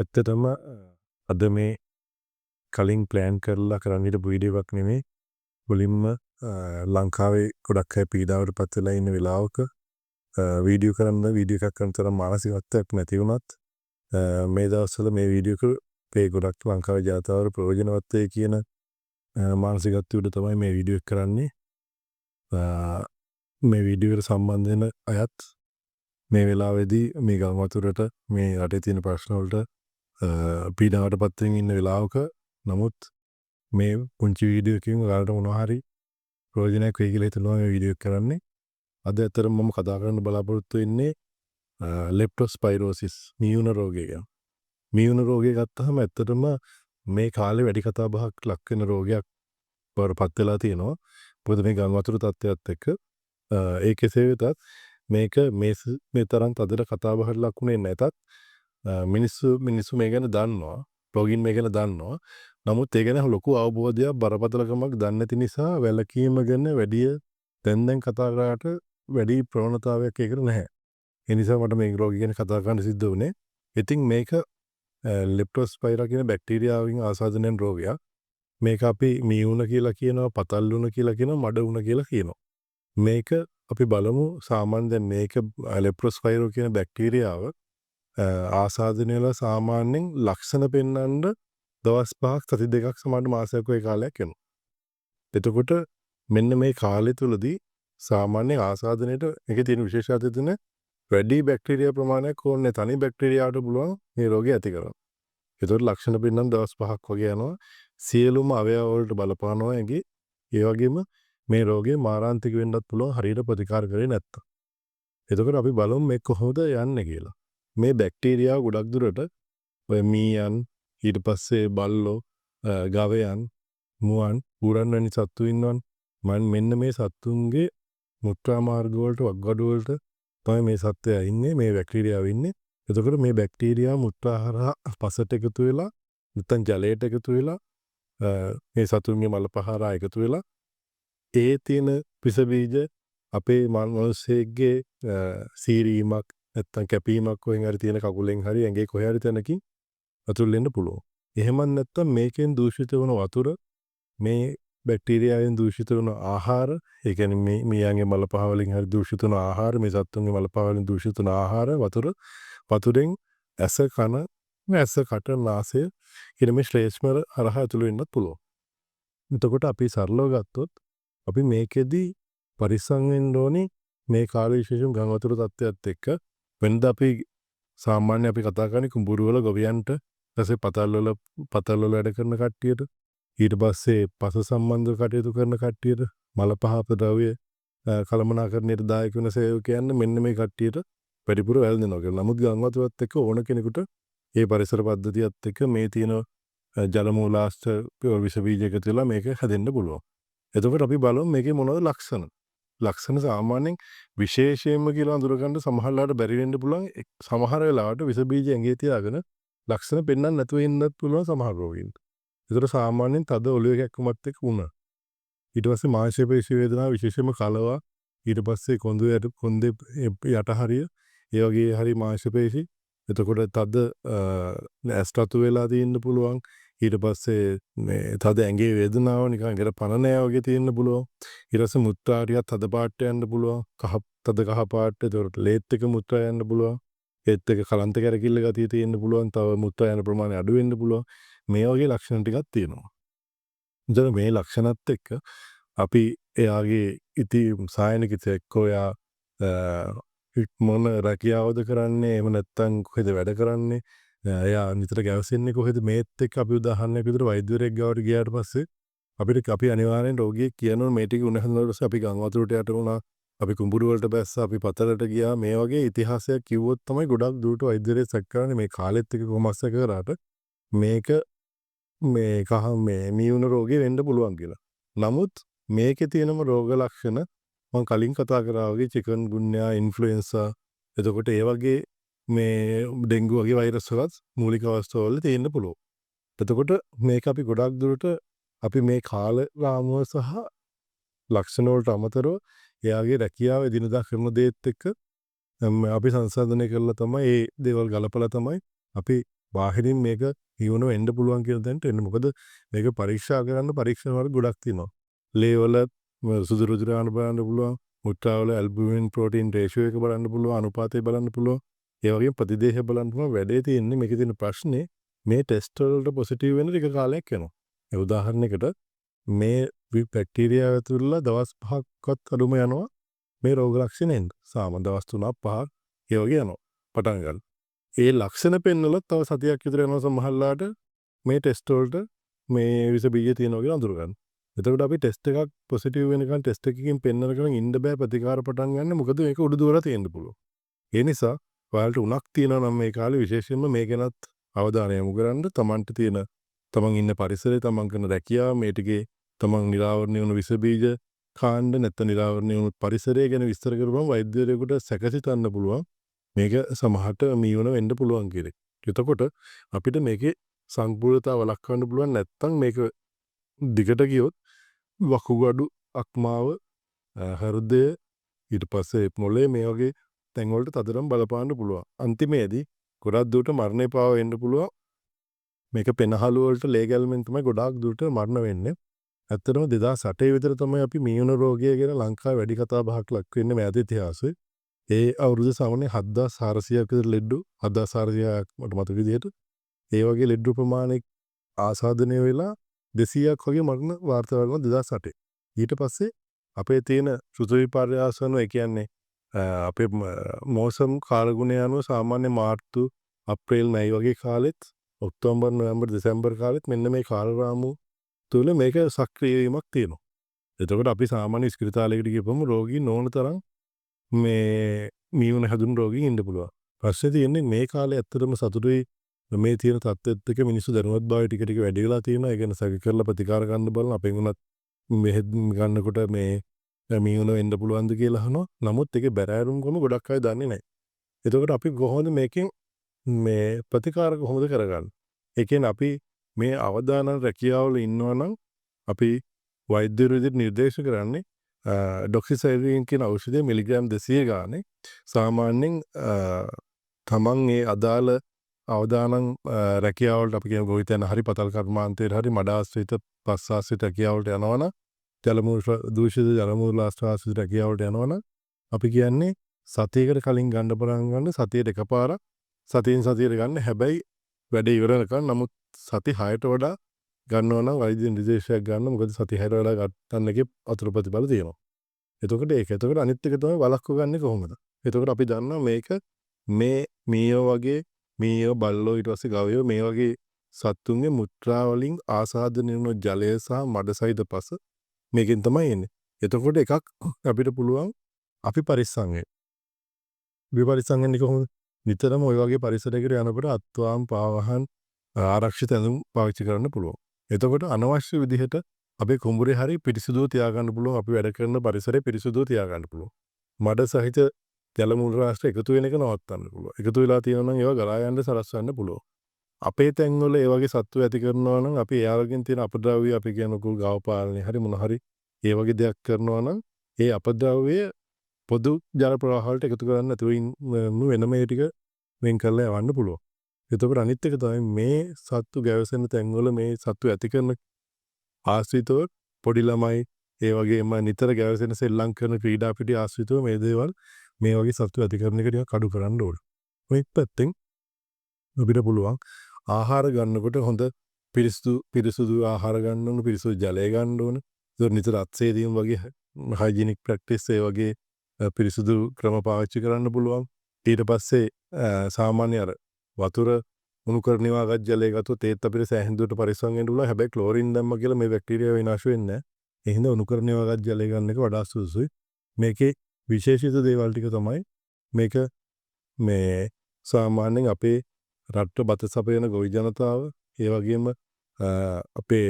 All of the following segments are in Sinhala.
ඇත්තටම අද මේ කලින් ප්ලෑන් කරලා කරන්න හිටපු වීඩියෝ එකක් නෙමෙයි. මුලින්ම ලංකාවේ ගොඩක් අය පීඩාවට පත් වෙලා ඉන්න වෙලාවක වීඩියෝ එකක් කරන තරම් මානසිකත්වයක් නැති වුණත් මේ දවස්වල මේ වීඩියෝ එක ගොඩක් ලංකාවේ ජනතාවට ප්‍රයෝජනවත් වෙයි කියන මානසිකත්වයට තමයි මේ වීඩියෝ එක කරන්නේ. මේ වීඩියෝ එකට සම්බන්ධ වෙන අයත් මේ වෙලාවේදී මේ ගම් වතුරට මේ රටේ තියෙන ප්‍රශ්න වලට පීඩාවට පත් වෙමින් ඉන්න වෙලාවක නමුත් මේ පුංචි වීඩියෝ එකකින් ඔයාලට මොනවා හරි ප්‍රයෝජනයක් වෙයි කියලා හිතනවා මේ වීඩියෝ එක කරන්නේ. අද ඇත්තටම මම කතා කරන්න බලාපොරොත්තු වෙන්නේ ලෙප්ටොස්පයිරෝසිස් මියුන රෝගය ගැන. මියුන රෝගය ගත්තාම ඇත්තටම මේ කාලේ වැඩි කතා බහක් ලක් වෙන රෝගයක් බවට පත් වෙලා තියෙනවා. මොකද මේ ගම් වතුර තත්ත්වයක් එක්ක ඒ කෙසේ වෙතත් මේක මේ තරම් තදට කතා බහට ලක් වුණේ නැතත් මිනිස්සු මේ ගැන දන්නවා. බ්ලොගින් මේ ගැන දන්නවා. නමුත් ඒ ගැන ලොකු අවබෝධයක් බරපතලකමක් දන්නේ නැති නිසා වැලකීම ගැන වැඩි දැන් කතා කරාට වැඩි ප්‍රවණතාවයක් ඒකට නැහැ. ඒ නිසා මට මේ රෝගය ගැන කතා කරන්න සිද්ධ වුණේ. ඉතින් මේක ලෙප්ටොස්පයිරා කියන බැක්ටීරියාවෙන් ආසාදනයෙන් රෝගයක්. මේක අපි මියුන කියලා කියනවා, පතල් වුණ කියලා කියනවා, මඩ වුණ කියලා කියනවා. මේක අපි බලමු සාමාන්‍යයෙන් මේක ලෙප්ටොස්පයිරෝ කියන බැක්ටීරියාව ආසාදනය වල සාමාන්‍යයෙන් ලක්ෂණ පෙන්වන්න දවස් 5ක් සති 2ක් සමහර මාසයක් වගේ කාලයක් යනවා. එතකොට මෙන්න මේ කාලය තුලදී සාමාන්‍ය ආසාදනයේට මේකේ තියෙන විශේෂත්වය තියෙන වැඩි බැක්ටීරියා ප්‍රමාණයක් ඕනේ තනි බැක්ටීරියාවට පුළුවන් මේ රෝගය ඇති කරන්න. ඒතකොට ලක්ෂණ පෙන්වන්න දවස් 5ක් වගේ යනවා. සියලුම අවයව වලට බලපානවා ඇඟේ. ඒ වගේම මේ රෝගේ මාරාන්තික වෙන්නත් පුළුවන් හරියට ප්‍රතිකාර කරේ නැත්තම්. එතකොට අපි බලමු මේ කොහොමද යන්නේ කියලා. මේ බැක්ටීරියාව ගොඩක් දුරට ඔය මීයන් ඊට පස්සේ බල්ලෝ ගවයන් මුවන් ඌරන් වැනි සත්තු ඉන්නවනේ මෙන්න මේ සත්තුන්ගේ මුත්‍රා මාර්ග වලට වක්ගඩු වලට තමයි මේ සත්වයා ඉන්නේ මේ බැක්ටීරියාව ඉන්නේ. එතකොට මේ බැක්ටීරියා මුත්‍රා හරහා පසට එකතු වෙලා නැත්නම් ජලයට එකතු වෙලා මේ සතුන්ගේ මල පහරා එකතු වෙලා ඒ තියෙන විස බීජ අපේ මනුස්සයෙක්ගේ සීරීමක් නැත්තම් කැපීමක් වයින් හරි තියෙන කකුලෙන් හරි ඇඟේ කොහේ හරි තැනකින් වතුර දෙන්න පුළුවන්. එහෙමත් නැත්තම් මේකෙන් දූෂිත වන වතුර මේ බැක්ටීරියාවෙන් දූෂිත වන ආහාර, ඒ කියන්නේ මියන්ගේ මල පහ වලින් හරි දූෂිත වන ආහාර, මේ සත්තුන්ගේ මල පහ වලින් දූෂිත වන ආහාර, වතුරෙන් ඇස කන, ඇස කට නාසය කියන මේ ශ්ලේෂ්ම හරහා ඇතුළු වෙන්නත් පුළුවන්. එතකොට අපි සරලව ගත්තොත් අපි මේකෙදි පරිස්සම් වෙන්න ඕනේ මේ කාල විශේෂම ගම් වතුර තත්ත්වයක් එක්ක. වෙනද අපි සාමාන්‍ය අපි කතා කරන්නේ කුඹුරු වල ගොවියන්ට ඊපස්සේ පතල් වල වැඩ කරන කට්ටියට ඊට පස්සේ පස සම්බන්ධ කටයුතු කරන කට්ටියට මල පහප ද්‍රව්‍ය කළමනාකරණයට දායක වෙන සේවකයන් මෙන්න මේ කට්ටියට වැඩිපුර වැළඳෙනවා කියලා. නමුත් ගම් වතුරත් එක්ක ඕන කෙනෙකුට මේ පරිසර පද්ධතියත් එක්ක මේ තියෙන ජල මූලාශ්‍ර විස බීජ එකතු වෙලා මේක හැදෙන්න පුළුවන්. එතකොට අපි බලමු මේකේ මොනවද ලක්ෂණ. ලක්ෂණ සාමාන්‍යයෙන් විශේෂයෙන්ම කියලා අඳුරගන්න සමහරලාට බැරි වෙන්න පුළුවන්. සමහර වෙලාවට විස බීජ ඇඟේ තියාගෙන ලක්ෂණ පෙන්වන්න නැතුව ඉන්නත් පුළුවන් සමහර රෝගීන්ට. ඒතර සාමාන්‍යයෙන් තද ඔළුවේ කැක්කුමත් එක්ක උණ. ඊට පස්සේ මාංශ පේශි වේදනා විශේෂයෙන්ම කලවා ඊට පස්සේ කොඳේ යට හරිය ඒ වගේ හරි මාංශ පේශි. එතකොට තද ඇස්ටතු වෙලා තියෙන්න පුළුවන්. ඊට පස්සේ මේ තද ඇඟේ වේදනාව නිකන් ඇඟට පණ නෑ වගේ තියෙන්න පුළුවන්. ඊට පස්සේ මුත්‍රාරියත් තද පාට යන්න පුළුවන්. තද කහ පාට. ඒතකොට ලේත් එක මුත්‍රා යන්න පුළුවන්. ඒත් එක කලන්ත කැරකිල්ල ගතිය තියෙන්න පුළුවන්. තව මුත්‍රා යන ප්‍රමාණය අඩු වෙන්න පුළුවන්. මේ වගේ ලක්ෂණ ටිකක් තියෙනවා. ඉතින් මේ ලක්ෂණත් එක්ක අපි එයාගේ ඉති සායනිකිතෙක් කොයා මොන රැකියාවද කරන්නේ එහෙම නැත්නම් කොහෙද වැඩ කරන්නේ එයා නිතර ගැවසෙන්නේ කොහෙද මේත් එක්ක අපි උදාහරණයක් විදිහට වෛද්‍යවරයෙක් ගාවට ගියාට පස්සේ අපි අනිවාර්යෙන් රෝගියෙක් කියනවා මේ ටික උණ හඳුනනකොට පස්සේ අපි ගම් වතුරට යට වුණා අපි කුඹුරු වලට බැස්සා අපි පතරට ගියා මේ වගේ ඉතිහාසයක් කිව්වොත් තමයි ගොඩක් දුරට වෛද්‍යවරයෙක් සැක කරන්නේ මේ කාලෙත් එක්ක කොහොමද සැක කරාට මේක මේ මියුන රෝගේ වෙන්න පුළුවන් කියලා. නමුත් මේකේ තියෙනම රෝග ලක්ෂණ මම කලින් කතා කරා වගේ චිකන් ගුන්යා ඉන්ෆ්ලුවෙන්සා එතකොට ඒ වගේ මේ ඩෙන්ගු වගේ වෛරස් වලත් මූලික අවස්ථාවල තියෙන්න පුළුවන්. එතකොට මේක අපි ගොඩක් දුරට අපි මේ කාල රාමුව සහ ලක්ෂණ වලට අමතරව එයාගේ රැකියාව එදිනදා කරන දේත් එක්ක අපි සංසන්දනය කරලා තමයි මේ දේවල් ගලපලා තමයි අපි බාහිරින් මේක නිවුණු වෙන්න පුළුවන් කියලා දැනට එන්නේ. මොකද මේක පරීක්ෂා කරන්න පරීක්ෂණ වල ගොඩක් තියෙනවා. ලේ වල සුදු රුධිර බලන්න පුළුවන්. මුත්‍රාවල ඇල්බුමින් ප්‍රෝටීන් රේෂියෝ එක බලන්න පුළුවන්. අනුපාතය බලන්න පුළුවන්. ඒ වගේම ප්‍රතිදේහ බලන්න පුළුවන්. වැඩේ තියෙන්නේ මේකේ තියෙන ප්‍රශ්නේ මේ ටෙස්ට් වලට පොසිටිව් වෙන ටික කාලයක් යනවා. ඒ උදාහරණයකට මේ බැක්ටීරියා ඇතුළේ දවස් 5ක්වත් අඩුම යනවා මේ රෝග ලක්ෂණ එන්න. සාමාන්‍ය දවස් 3ක් 5ක් ඒ වගේ යනවා. පටන් ගන්න. ඒ ලක්ෂණ පෙන්නලත් තව සතියක් විතර යනවා සමහරලාට මේ ටෙස්ට් වලට මේ විස බීජ තියෙනවා කියලා අඳුර ගන්න. එතකොට අපි ටෙස්ට් එකක් පොසිටිව් වෙනකන් ටෙස්ට් එකකින් පෙන්නනකන් ඉන්න බෑ ප්‍රතිකාර පටන් ගන්න. මොකද මේක උඩු දුවලා තියෙන්න පුළුවන්. ඒ නිසා ඔයාලට උණක් තියෙනවා නම් මේ කාලේ විශේෂයෙන්ම මේ ගැනත් අවධානය යොමු කරන්න. තමන්ට තියෙන තමන් ඉන්න පරිසරය, තමන් කරන රැකියාව, මේ ටිකේ තමන් නිරාවරණය වුණු විස බීජ කාණ්ඩ නැත්නම් නිරාවරණය වුණු පරිසරය ගැන විස්තර කරපුවම වෛද්‍යවරයෙකුට සැකසිතන්න පුළුවන් මේක සමහරට මීවන වෙන්න පුළුවන් කියලා. එතකොට අපිට මේකේ සංපූර්ණතාව වළක්වන්න පුළුවන්. නැත්නම් මේක දිගට ගියොත් වකුගඩු, අක්මාව, හෘදය, ඊට පස්සේ මොළේ මේ වගේ තැන් වලට තදටම බලපාන්න පුළුවන්. අන්තිමේදී ගොඩක් දුරට මරණය පාව වෙන්න පුළුවන්. මේක පෙනහළු වලට ලේ ගැල්මෙන් තමයි ගොඩාක් දුරට මරණ වෙන්නේ. ඇත්තටම 2008 විතර තමයි අපි මීවන රෝගය ගැන ලංකාවේ වැඩි කතා බහක් ලක් වෙන්නේ මෑත ඉතිහාසයේ. ඒ අවුරුදු සාමාන්‍ය 7400ක් විතර ලෙඩ්ඩු 7400ක් මට මතක විදිහට ඒ වගේ ලෙඩ්ඩු ප්‍රමාණයක් ආසාදනය වෙලා 200ක් වගේ මරණ වාර්තා වෙනවා 2008. ඊට පස්සේ අපේ තියෙන ඍතු විපර්යාසන ඒ කියන්නේ අපේ මෝසම් කාලගුණය අනුව සාමාන්‍ය මාර්තු, අප්‍රේල්, මැයි වගේ කාලෙත්, ඔක්තෝබර්, නොවැම්බර්, දෙසැම්බර් කාලෙත් මෙන්න මේ කාල රාමුව තුල මේක සක්‍රිය වීමක් තියෙනවා. එතකොට අපි සාමාන්‍ය ස්පිරිතාලයකට ගියපම රෝගීන් ඕන තරම් මේ මීවන හැදුණු රෝගීන් ඉන්න පුළුවන්. ප්‍රශ්නේ තියෙන්නේ මේ කාලේ ඇත්තටම සතුටුයි මේ තියෙන තත්ත්වෙත් එක්ක මිනිස්සු දැනුවත් භාවය ටික ටික වැඩි වෙලා තියෙනවා. ඒ කියන්නේ සැක කරලා ප්‍රතිකාර ගන්න බලන අපෙන් උනත් මෙහෙ ගන්නකොට මේ මීවන වෙන්න පුළුවන්ද කියලා අහනවා. නමුත් ඒකේ බැරෑරුම්කම ගොඩක් අය දන්නේ නැහැ. එතකොට අපි කොහොමද මේකෙන් මේ ප්‍රතිකාර කොහොමද කරගන්නේ? ඒ කියන්නේ අපි මේ අවදානම් රැකියාවල ඉන්නවා නම් අපි වෛද්‍යවරු විදිහට නිර්දේශ කරන්නේ ඩොක්සිසයිලින් කියන ඖෂධය මිලිග්‍රෑම් 200 ගානේ සාමාන්‍යයෙන් තමන් ඒ අදාළ අවදානම් රැකියාවලට අපි කියන ගොවිතැන හරි පතල් කර්මාන්තයේ හරි මඩ ආශ්‍රිත පස් ආශ්‍රිත රැකියාවලට යනවනම් ජලමූල දූෂිත ජලමූල ආශ්‍රිත රැකියාවලට යනවනම් අපි කියන්නේ සතියකට කලින් ගන්න පටන් ගන්න සතියට එකපාරක් සතියෙන් සතියට ගන්න. හැබැයි වැඩේ ඉවර වෙනකන් නමුත් සති 6ට වඩා ගන්නවා නම් වෛද්‍ය නිර්දේශයක් ගන්න. මොකද සති 6ට වඩා ගන්න එකේ අතුරු ප්‍රතිඵල තියෙනවා. එතකොට එතකොට අනිත් එක තමයි වළක්ව ගන්න කොහොමද? එතකොට අපි දන්නවා මේක මේ මීයෝ වගේ මීයෝ බල්ලෝ ඊට පස්සේ ගවයෝ මේ වගේ සත්තුන්ගේ මුත්‍රා වලින් ආසාදනය වන ජලය සහ මඩ සහිත පස මේකෙන් තමයි එන්නේ. එතකොට එකක් අපිට පුළුවන් අපි පරිස්සම් වෙන්න. විපරිස්සම් වෙන්නේ කොහොමද? නිතරම ওই වගේ පරිසරයකට යනකොට අත්වාම් පාවහන් ආරක්ෂිත ඇඳුම් පාවිච්චි කරන්න පුළුවන්. එතකොට අනවශ්‍ය විදිහට අපේ කුඹුරේ හරි පිරිසිදුව තියාගන්න පුළුවන්. අපි වැඩ කරන පරිසරය පිරිසිදුව තියාගන්න පුළුවන්. මඩ සහිත ජල මූල රාශිය එකතු වෙන එක නවත්තන්න පුළුවන්. එකතු වෙලා තියෙනවා නම් ඒවා ගලා යන්න සලස්වන්න පුළුවන්. අපේ තැන්වල ඒ වගේ සත්තු ඇති කරනවා නම් අපි එයාලගෙන් තියෙන අපද්‍රව්‍ය අපි කියනකෝ ගාව පාලනය හරි මොන හරි ඒ වගේ දෙයක් කරනවා නම් ඒ අපද්‍රව්‍ය පොදු ජල ප්‍රවාහ වලට එකතු කරන්න නැතුව වෙන මේ ටික වෙන් කරලා යවන්න පුළුවන්. එතකොට අනිත් එක තමයි මේ සත්තු ගැවසෙන තැන්වල මේ සත්තු ඇති කරන ආශ්‍රිතව පොඩි ළමයි ඒ වගේම නිතර ගැවසෙන සෙල්ලම් කරන ක්‍රීඩා පිටි ආශ්‍රිතව මේ දේවල් මේ වගේ සත්තු ඇති කරන එක ටිකක් අඩු කරන්න ඕනේ. මේ පැත්තෙන් අපිට පුළුවන් ආහාර ගන්නකොට හොඳ පිරිසුදු ආහාර ගන්න ඕන, පිරිසුදු ජලය ගන්න ඕන. ඒක නිතර අත්සේදීම් වගේ හයිජිනික් ප්‍රැක්ටිස් ඒ වගේ පිරිසුදු ක්‍රම පාවිච්චි කරන්න පුළුවන්. ඊට පස්සේ සාමාන්‍ය අර වතුර උණු කරනවා ගත් ජලය ගත්තොත් ඒත් අපිට සෑහෙන දුරට පරිස්සම් වෙන්න පුළුවන්. හැබැයි ක්ලෝරින් දැම්ම කියලා මේ බැක්ටීරියා විනාශ වෙන්නේ නැහැ. ඒ හින්දා උණු කරනවා ගත් ජලය ගන්න එක වඩා සුදුසුයි. මේකේ විශේෂිත දේවල් ටික තමයි මේක මේ සාමාන්‍යයෙන් අපේ රට බත සපයන ගොවි ජනතාව ඒ වගේම අපේ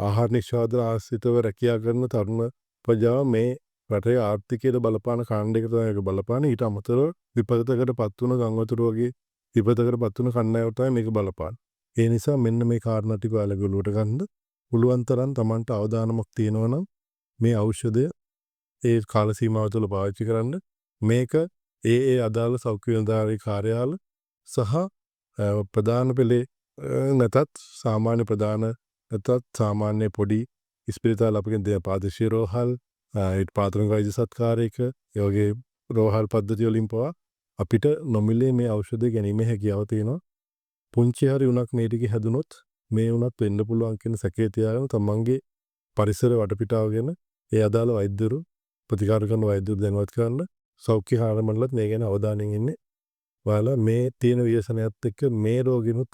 ආහාර නිෂ්පාදන ආශ්‍රිතව රැකියා කරන තරුණ ප්‍රජාව මේ රටේ ආර්ථිකයට බලපාන කාණ්ඩයක තමයි ඒක බලපාන. ඊට අමතරව විපතකට පත් වුණ ගංවතුර වගේ විපතකට පත් වුණ කණ්ඩායමට තමයි මේක බලපාන. ඒ නිසා මෙන්න මේ කාරණා ටික ඔයාලා ගොනුවට ගන්න පුළුවන් තරම් Tamanට අවධානමක් තියෙනවා නම් මේ ඖෂධය ඒ කාල සීමාව තුළ පාවිච්චි කරන්න. මේක ඒ අදාළ සෞඛ්‍ය නිලධාරී කාර්යාල සහ ප්‍රධාන පෙළේ නැතත් සාමාන්‍ය ප්‍රධාන නැතත් සාමාන්‍ය පොඩි ඉස්පිරිතාල අපිගෙන් දෙන පාදශී රෝහල් ඒට පාතරංග වෛද්‍ය සත්කාරයක ඒ වගේ රෝහල් පද්ධති වලින් පවා අපිට නොමිලේ මේ ඖෂධය ගැනීමේ හැකියාව තියෙනවා. පුංචි හරි උණක් මේ ටික හැදුනොත් මේ උණත් වෙන්න පුළුවන් කියන සැකේ තියාගෙන තමන්ගේ පරිසර වටපිටාව ගැන ඒ අදාළ වෛද්‍යවරු ප්‍රතිකාර කරන වෛද්‍යවරු දැනුවත් කරන්න සෞඛ්‍ය කාර්ය මණ්ඩලත් මේ ගැන අවධානයෙන් ඉන්නේ. ඔයාලා මේ තියෙන ව්‍යසනයත් එක්ක මේ රෝගිනුත්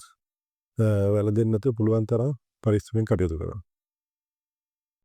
වැළඳෙන්න නැතුව පුළුවන් තරම් පරිස්සමෙන් කටයුතු කරන්න.